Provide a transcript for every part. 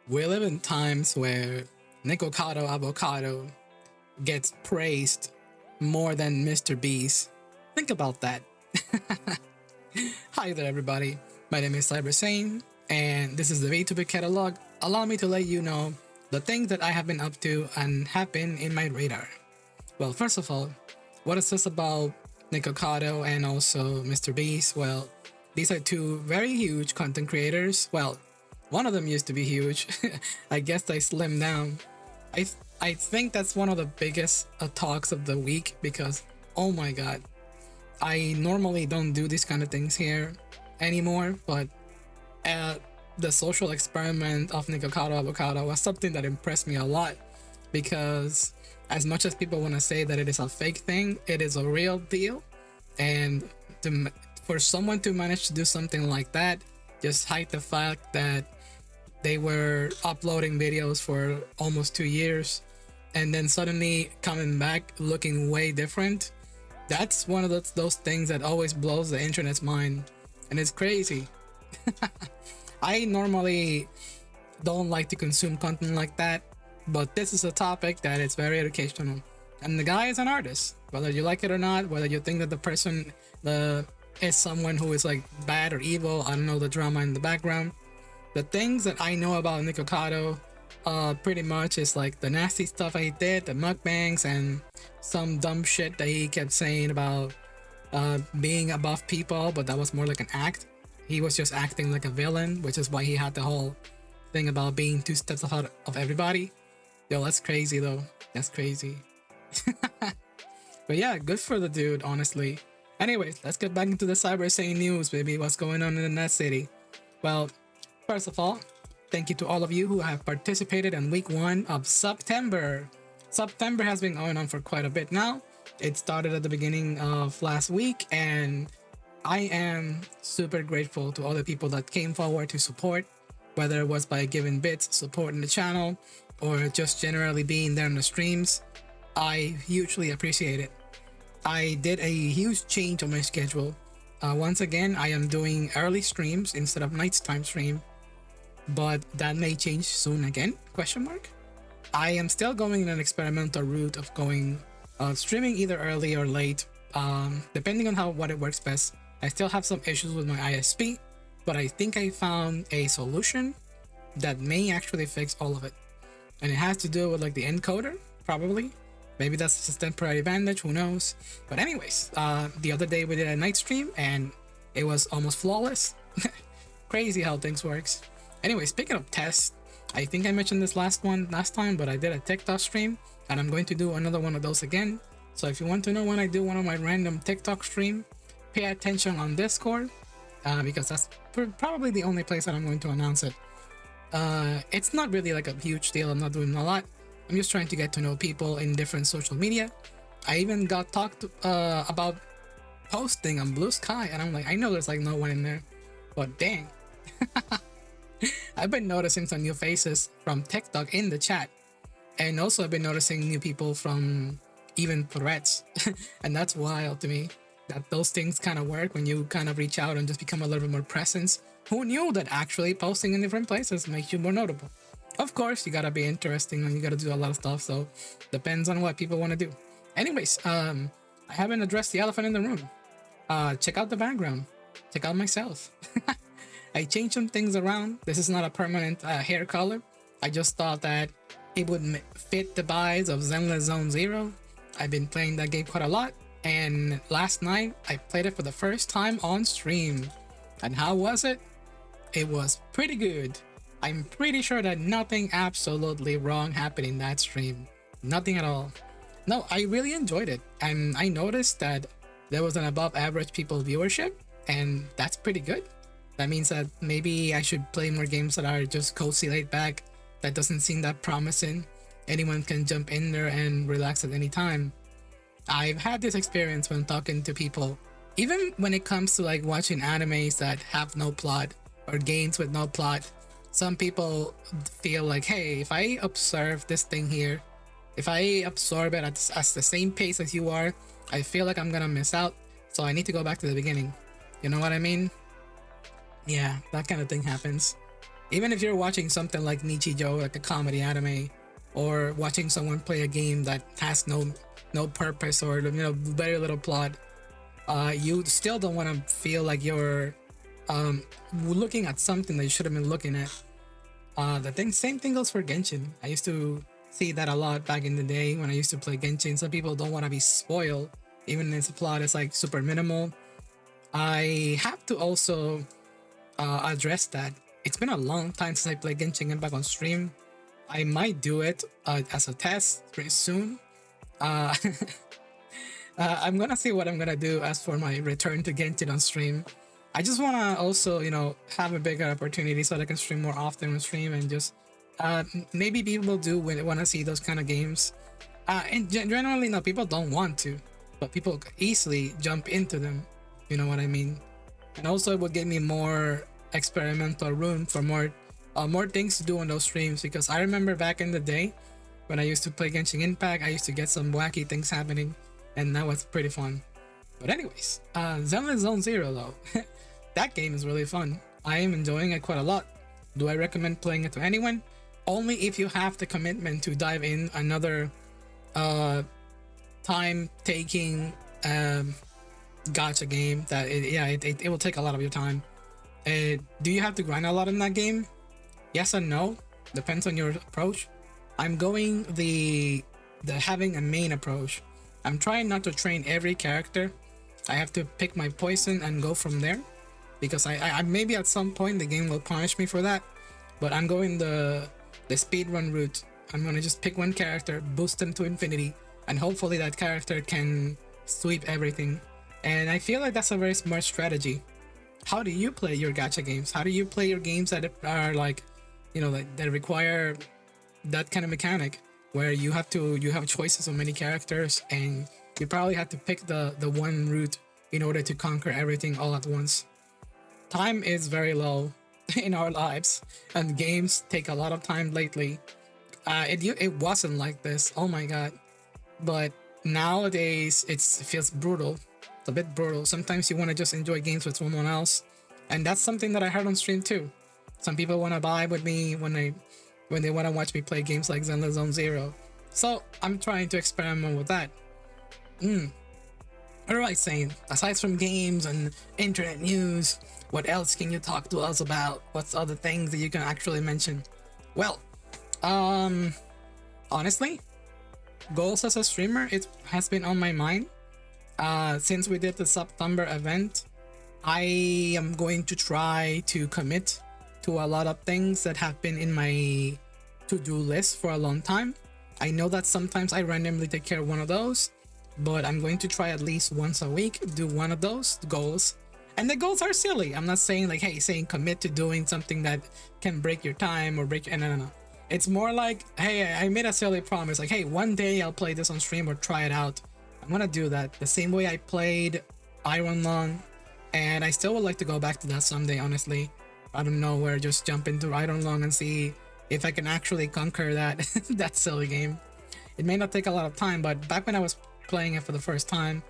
We live in times where nikocado avocado gets praised more than MrBeast. Think about that. Hi there, everybody. My name is Cyber and this is the Vtuber Catalog. Allow me to let you know the things that I have been up to and have been in my radar. Well, first of all, what is this about nikocado and also MrBeast? Well, these are two very huge content creators. Well, one of them used to be huge. I guess they slimmed down. I I think that's one of the biggest talks of the week because, oh my god, I normally don't do these kind of things here anymore, but the social experiment of nikocado avocado was something that impressed me a lot because as much as people want to say that it is a fake thing, it is a real deal. And for someone to manage to do something like that, just hide the fact that they were uploading videos for almost 2 years and then suddenly coming back looking way different. That's one of those things that always blows the internet's mind, and it's crazy. I normally don't like to consume content like that, but this is a topic that is very educational. And the guy is an artist, whether you like it or not, whether you think that the person is someone who is like bad or evil. I don't know the drama in the background. The things that I know about nikocado pretty much is like the nasty stuff he did, the mukbangs, and some dumb shit that he kept saying about being above people, but that was more like an act. He was just acting like a villain, which is why he had the whole thing about being 2 steps ahead of everybody. Yo, that's crazy though. That's crazy. But yeah, good for the dude, honestly. Anyways, let's get back into the cyber sane news, baby. What's going on in the net city? Well, first of all, thank you to all of you who have participated in week 1 of September. September has been going on for quite a bit now. It started at the beginning of last week, and I am super grateful to all the people that came forward to support, whether it was by giving bits, supporting the channel, or just generally being there in the streams. I hugely appreciate it. I did a huge change on my schedule. Once again, I am doing early streams instead of nighttime stream, but that may change soon again, question mark. I am still going in an experimental route of going streaming either early or late, depending on what it works best. I still have some issues with my ISP, but I think I found a solution that may actually fix all of it. And it has to do with like the encoder, probably. Maybe that's just a temporary advantage, who knows. But anyways, the other day we did a night stream and it was almost flawless. Crazy how things works. Anyway, speaking of tests, I think I mentioned this last time, but I did a TikTok stream and I'm going to do another one of those again. So if you want to know when I do one of my random TikTok stream, pay attention on Discord, because that's probably the only place that I'm going to announce it. It's not really like a huge deal. I'm not doing a lot. I'm just trying to get to know people in different social media. I even got talked about posting on Blue Sky, and I'm like, I know there's like no one in there, but dang. I've been noticing some new faces from TikTok in the chat, and also I've been noticing new people from even Threads, and that's wild to me that those things kind of work when you kind of reach out and just become a little bit more presence. Who knew that actually posting in different places makes you more notable? Of course, you gotta be interesting and you gotta do a lot of stuff, so depends on what people want to do. Anyways, I haven't addressed the elephant in the room. Check out the background. Check out myself. I changed some things around. This is not a permanent hair color. I just thought that it would fit the vibes of Zenless Zone Zero. I've been playing that game quite a lot, and last night I played it for the first time on stream. And how was it? It was pretty good. I'm pretty sure that nothing absolutely wrong happened in that stream. Nothing at all. No, I really enjoyed it. And I noticed that there was an above average people viewership, and that's pretty good. That means that maybe I should play more games that are just cozy laid back, that doesn't seem that promising. Anyone can jump in there and relax at any time. I've had this experience when talking to people, even when it comes to like watching animes that have no plot or games with no plot. Some people feel like, hey, if I observe this thing here, if I absorb it at the same pace as you are, I feel like I'm gonna miss out, so I need to go back to the beginning. You know what I mean? Yeah, that kind of thing happens. Even if you're watching something like Nichijou, like a comedy anime, or watching someone play a game that has no purpose or very little plot, you still don't want to feel like you're looking at something that you should have been looking at. Same thing goes for Genshin. I used to see that a lot back in the day when I used to play Genshin. Some people don't want to be spoiled, even if the plot is like super minimal. I have to also address that. It's been a long time since I played Genshin Impact on stream. I might do it as a test pretty soon. Uh, I'm gonna see what I'm gonna do as for my return to Genshin on stream. I just wanna also, have a bigger opportunity so that I can stream more often on stream and just maybe people do want to see those kind of games. And generally, no, people don't want to, but people easily jump into them. You know what I mean? And also, it would give me more experimental room for more things to do on those streams, because I remember back in the day when I used to play Genshin Impact, I used to get some wacky things happening, and that was pretty fun. But anyways, Zenless Zone Zero though, that game is really fun. I am enjoying it quite a lot. Do I recommend playing it to anyone? Only if you have the commitment to dive in another time-taking gacha game that it will take a lot of your time. Do you have to grind a lot in that game? Yes and no, depends on your approach. I'm going the having a main approach. I'm trying not to train every character. I have to pick my poison and go from there, because I maybe at some point the game will punish me for that, but I'm going the speedrun route. I'm gonna just pick one character, boost them to infinity, and hopefully that character can sweep everything. And I feel like that's a very smart strategy. How do you play your gacha games? How do you play your games that are like, that require that kind of mechanic where you have choices of many characters and you probably have to pick the one route in order to conquer everything all at once? Time is very low in our lives, and games take a lot of time lately. It wasn't like this, oh my god, but nowadays it feels brutal. It's a bit brutal. Sometimes you want to just enjoy games with someone else, and that's something that I heard on stream too. Some people want to vibe with me when they want to watch me play games like Zenless Zone Zero. So I'm trying to experiment with that. Alright, Saint, aside from games and internet news, what else can you talk to us about? What's other things that you can actually mention? Well, honestly, goals as a streamer, it has been on my mind. Since we did the September event, I am going to try to commit to a lot of things that have been in my to-do list for a long time. I know that sometimes I randomly take care of one of those, but I'm going to try at least once a week, do one of those goals. And the goals are silly. I'm not saying like, hey, saying commit to doing something that can break your time or break your... No. It's more like, hey, I made a silly promise. Like, hey, one day I'll play this on stream or try it out. I'm gonna do that. The same way I played Iron Lung, and I still would like to go back to that someday, honestly. Out of nowhere, just jump into Iron Lung and see if I can actually conquer that that silly game. It may not take a lot of time, but back when I was playing it for the first time,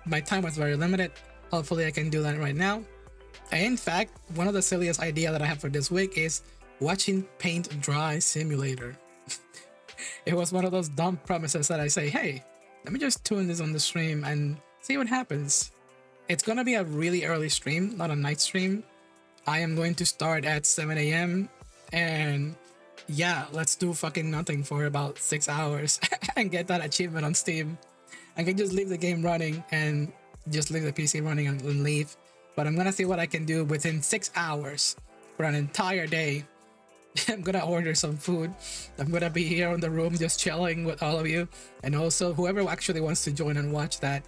my time was very limited. Hopefully I can do that right now. And in fact, one of the silliest idea that I have for this week is watching paint dry simulator. It was one of those dumb promises that I say, hey, let me just tune this on the stream and see what happens. It's gonna be a really early stream, not a night stream. I am going to start at 7 a.m. and yeah, let's do fucking nothing for about 6 hours and get that achievement on Steam. I can just leave the game running and just leave the PC running and leave. But I'm gonna see what I can do within 6 hours for an entire day. I'm gonna order some food. I'm gonna be here in the room just chilling with all of you, and also whoever actually wants to join and watch that.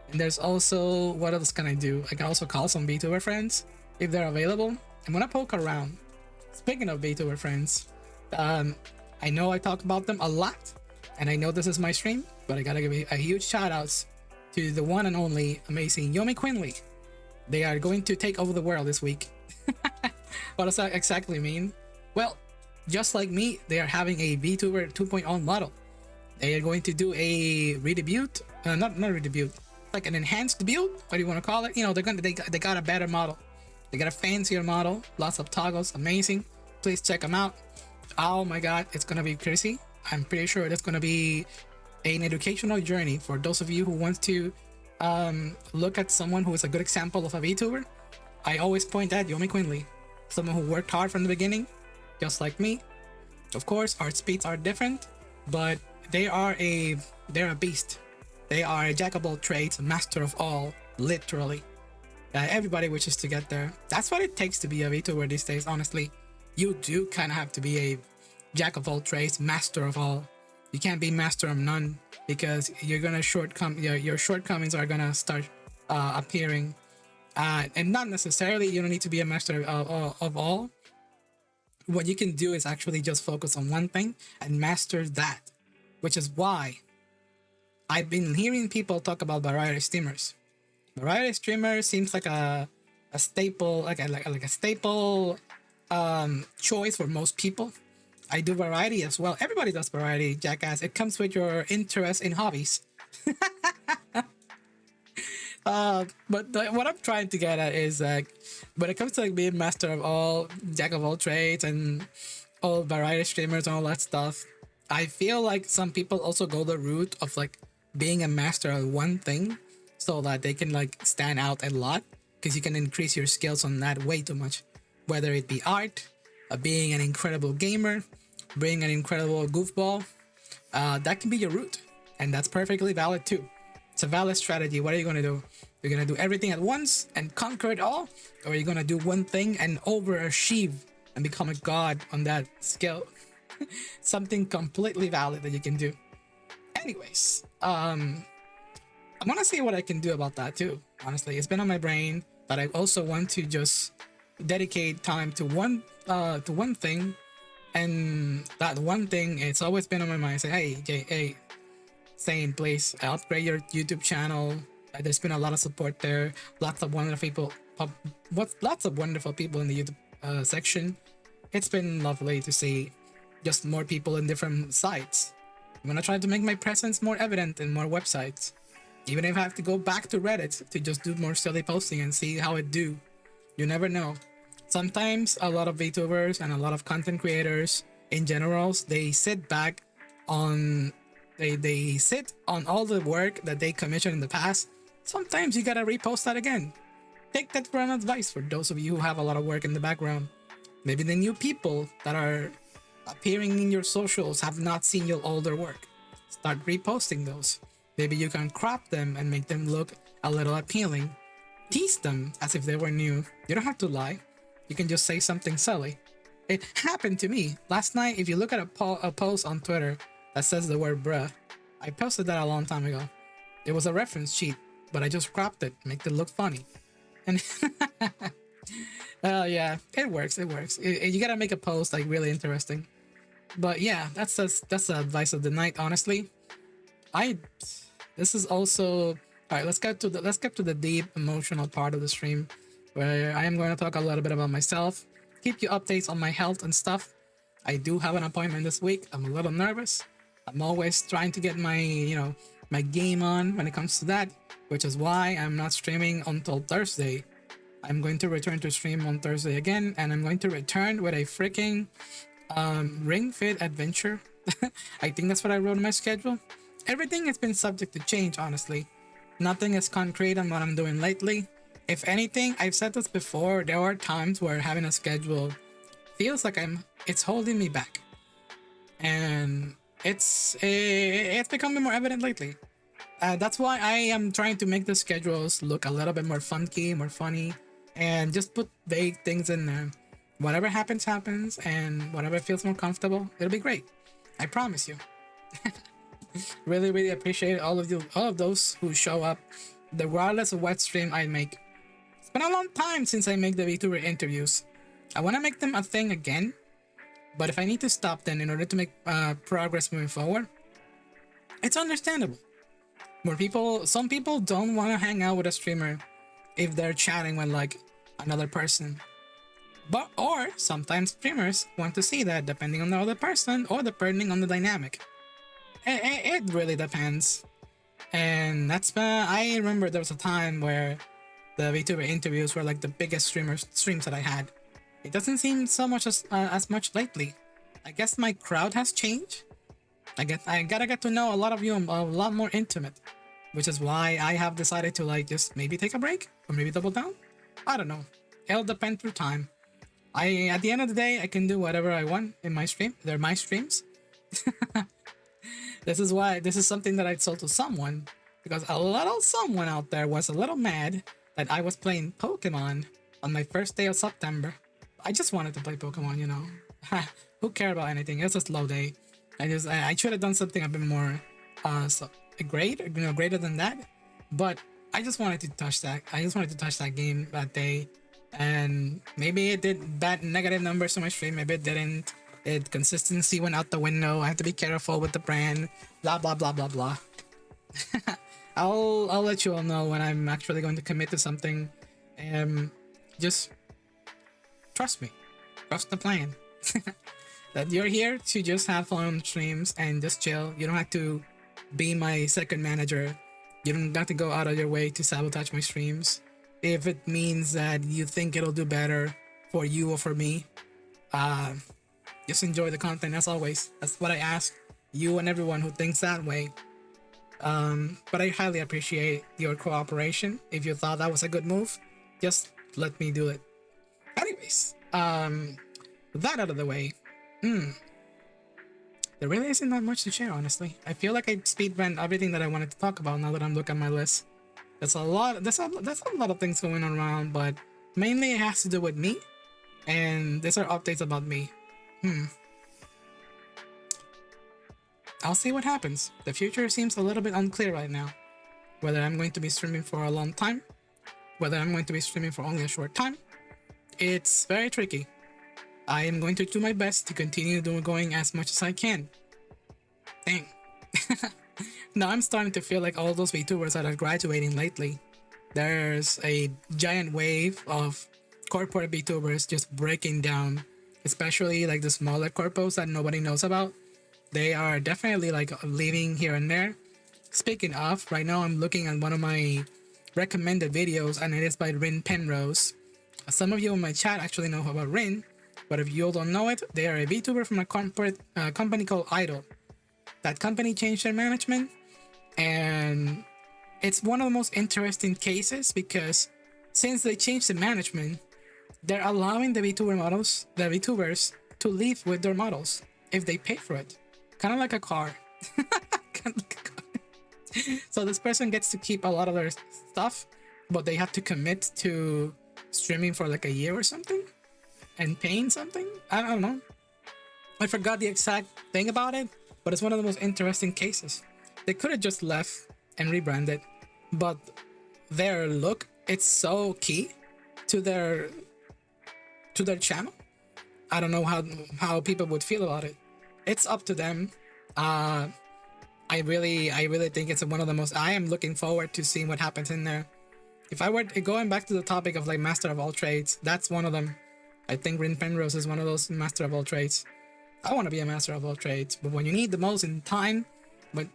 And there's also, what else can I do? I can also call some Vtuber friends if they're available. I'm gonna poke around. Speaking of Vtuber friends, I know I talk about them a lot, and I know this is my stream, but I gotta give a huge shout outs to the one and only amazing Yomi Quinley. They are going to take over the world this week. What does that exactly mean? Well, just like me, they are having a VTuber 2.0 model. They are going to do a redebut, not redebut, like an enhanced build. What do you want to call it? They got a better model. They got a fancier model, lots of toggles, amazing. Please check them out. Oh my god, it's gonna be crazy. I'm pretty sure it's gonna be an educational journey for those of you who want to look at someone who is a good example of a VTuber. I always point at Yomi Quinley, someone who worked hard from the beginning, just like me. Of course, our speeds are different, but they're a beast. They are a jack of all trades, a master of all, literally. Everybody wishes to get there. That's what it takes to be a VTuber these days, honestly. You do kind of have to be a jack of all trades, master of all. You can't be master of none, because you're gonna your shortcomings are gonna start appearing. And not necessarily you don't need to be a master of all. What you can do is actually just focus on one thing and master that, which is why I've been hearing people talk about variety streamers. Variety streamer seems like a staple, like a staple choice for most people. I do variety as well. Everybody does variety, jackass. It comes with your interest in hobbies. What I'm trying to get at is like, when it comes to like being master of all, jack of all trades, and all variety streamers and all that stuff, I feel like some people also go the route of like being a master of one thing, so that they can like stand out a lot, because you can increase your skills on that way too much. Whether it be art, being an incredible gamer, being an incredible goofball, that can be your route, and that's perfectly valid too. It's a valid strategy. What are you gonna do? You're gonna do everything at once and conquer it all, or are you gonna do one thing and overachieve and become a god on that skill? Something completely valid that you can do. Anyways, I'm gonna see what I can do about that too. Honestly, it's been on my brain, but I also want to just dedicate time to one thing, and that one thing, it's always been on my mind. Say, hey, hey, Saint, please upgrade your YouTube channel. There's been a lot of support there. Lots of wonderful people. Lots of wonderful people in the YouTube section. It's been lovely to see just more people in different sites. I'm gonna try to make my presence more evident in more websites. Even if I have to go back to Reddit to just do more silly posting and see how it do. You never know. Sometimes a lot of VTubers and a lot of content creators in general, they sit back on they sit on all the work that they commissioned in the past. Sometimes you gotta repost that again. Take that for an advice for those of you who have a lot of work in the background. Maybe the new people that are appearing in your socials have not seen your older work. Start reposting those. Maybe you can crop them and make them look a little appealing. Tease them as if they were new. You don't have to lie. You can just say something silly. It happened to me. Last night, if you look at a post on Twitter that says the word bruh, I posted that a long time ago. It was a reference sheet, but I just cropped it, make it look funny. And yeah, it works. You gotta make a post like really interesting. But yeah, that's the advice of the night, honestly. This is also alright. Let's get to the deep emotional part of the stream, where I am going to talk a little bit about myself, keep you updates on my health and stuff. I do have an appointment this week. I'm a little nervous. I'm always trying to get my my game on when it comes to that, which is why I'm not streaming until Thursday. I'm going to return to stream on Thursday again, and I'm going to return with a freaking Ring Fit adventure. I think that's what I wrote in my schedule. Everything has been subject to change, honestly. Nothing is concrete on what I'm doing lately. If anything, I've said this before, there are times where having a schedule feels like it's holding me back. And it's becoming more evident lately. That's why I am trying to make the schedules look a little bit more funky, more funny, and just put vague things in there. Whatever happens, happens, and whatever feels more comfortable, it'll be great. I promise you. Really, really appreciate all of those who show up, regardless of what stream I make. It's been a long time since I make the VTuber interviews. I want to make them a thing again, but if I need to stop them in order to make progress moving forward, it's understandable. Some people don't want to hang out with a streamer if they're chatting with like another person. Or sometimes streamers want to see that, depending on the other person or depending on the dynamic. It really depends. And I remember there was a time where the VTuber interviews were like the biggest streams that I had. It doesn't seem so much as much lately. I guess my crowd has changed. I guess I gotta get to know a lot of you a lot more intimate, which is why I have decided to like just maybe take a break or maybe double down. I don't know. It'll depend through time. At the end of the day, I can do whatever I want in my stream. They're my streams. This is something that I told to someone because a little someone out there was a little mad that I was playing Pokemon on my first day of September. I just wanted to play Pokemon, you know. Who cared about anything? It's a slow day. I should have done something a bit more greater than that. But I just wanted to touch that. I just wanted to touch that game that day. And maybe it did bad negative numbers to my stream, maybe it didn't. It consistency went out the window. I have to be careful with the brand. Blah blah blah blah blah. I'll let you all know when I'm actually going to commit to something. Just trust me. Trust the plan. That you're here to just have fun on streams and just chill. You don't have to be my second manager. You don't have to go out of your way to sabotage my streams. If it means that you think it'll do better for you or for me, just enjoy the content as always. That's what I ask you and everyone who thinks that way. But I highly appreciate your cooperation. If you thought that was a good move, just let me do it. Anyways, that out of the way. There really isn't that much to share, honestly. I feel like I speedran everything that I wanted to talk about now that I'm looking at my list. That's a lot. That's a lot of things going on around, but mainly it has to do with me, and these are updates about me. I'll see what happens. The future seems a little bit unclear right now. Whether I'm going to be streaming for a long time, whether I'm going to be streaming for only a short time, it's very tricky. I am going to do my best to continue going as much as I can. Dang. Now I'm starting to feel like all those VTubers that are graduating lately. There's a giant wave of corporate VTubers just breaking down, especially like the smaller corpos that nobody knows about. They are definitely like leaving here and there. Speaking of, right now I'm looking at one of my recommended videos, and it is by Rin Penrose. Some of you in my chat actually know about Rin, but if you all don't know it, they are a VTuber from a corporate company called Idol. That company changed their management, and it's one of the most interesting cases because since they changed the management, they're allowing the VTubers to leave with their models if they pay for it. Kind of like a car. So this person gets to keep a lot of their stuff, but they have to commit to streaming for like a year or something and paying something. I don't know. I forgot the exact thing about it, but it's one of the most interesting cases. They could have just left and rebranded, but their look, it's so key to their channel. I don't know how people would feel about it. It's up to them. I really think it's one of the most. I am looking forward to seeing what happens in there. If I were going back to the topic of like master of all trades, that's one of them. I think Rin Penrose is one of those master of all trades. I want to be a master of all trades, but when you need the most in time, what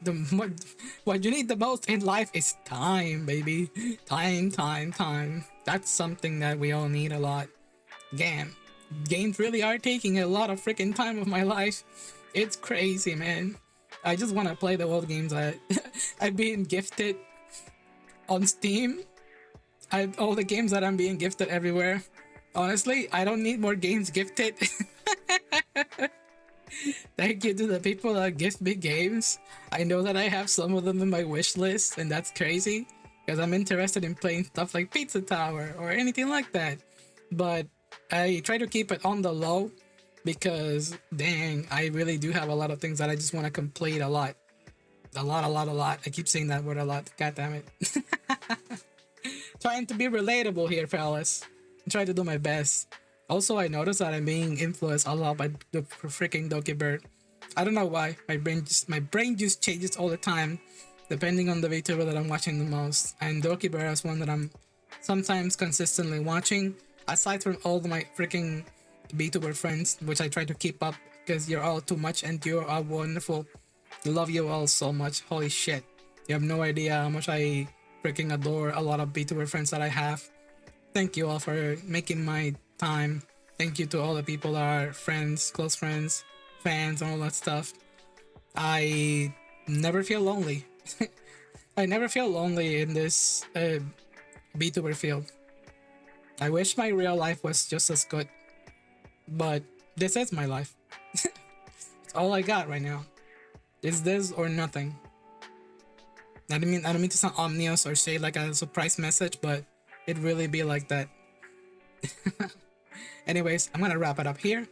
you need the most in life is time, baby. Time. That's something that we all need a lot. Games really are taking a lot of freaking time of my life. It's crazy, man. I just want to play the old games that I've been gifted on Steam. All the games that I'm being gifted everywhere. Honestly, I don't need more games gifted. Thank you to the people that gift me games. I know that I have some of them in my wish list, and that's crazy because I'm interested in playing stuff like Pizza Tower or anything like that. But I try to keep it on the low because, dang, I really do have a lot of things that I just want to complete a lot. A lot. I keep saying that word a lot. God damn it. Trying to be relatable here, fellas. I'm trying to do my best. Also, I noticed that I'm being influenced a lot by the freaking Doki Bird. I don't know why. My brain just changes all the time, depending on the VTuber that I'm watching the most. And Doki Bird is one that I'm sometimes consistently watching. Aside from all of my freaking VTuber friends, which I try to keep up because you're all too much and you're all wonderful. Love you all so much. Holy shit. You have no idea how much I freaking adore a lot of VTuber friends that I have. Thank you all for making my time. Thank you to all the people that are friends, close friends, fans, and all that stuff. I never feel lonely. I never feel lonely in this VTuber field. I wish my real life was just as good, but this is my life. It's all I got right now. It's this or nothing. I don't mean to sound ominous or say like a surprise message, but it really be like that. Anyways, I'm gonna wrap it up here.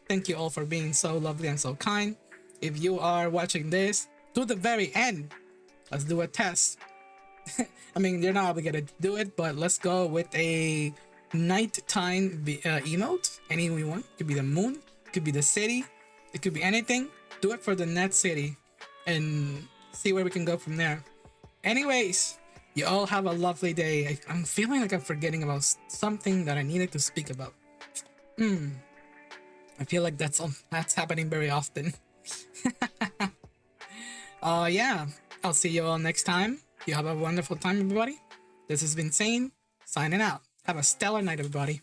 Thank you all for being so lovely and so kind. If you are watching this to the very end, let's do a test. I mean, you're not obligated to do it, but let's go with a nighttime emote. Any we want. Could be the moon, could be the city, it could be anything. Do it for the net city and see where we can go from there. Anyways, you all have a lovely day. I'm feeling like I'm forgetting about something that I needed to speak about. I feel like that's happening very often. Yeah. I'll see you all next time. You have a wonderful time, everybody. This has been Sane, signing out. Have a stellar night, everybody.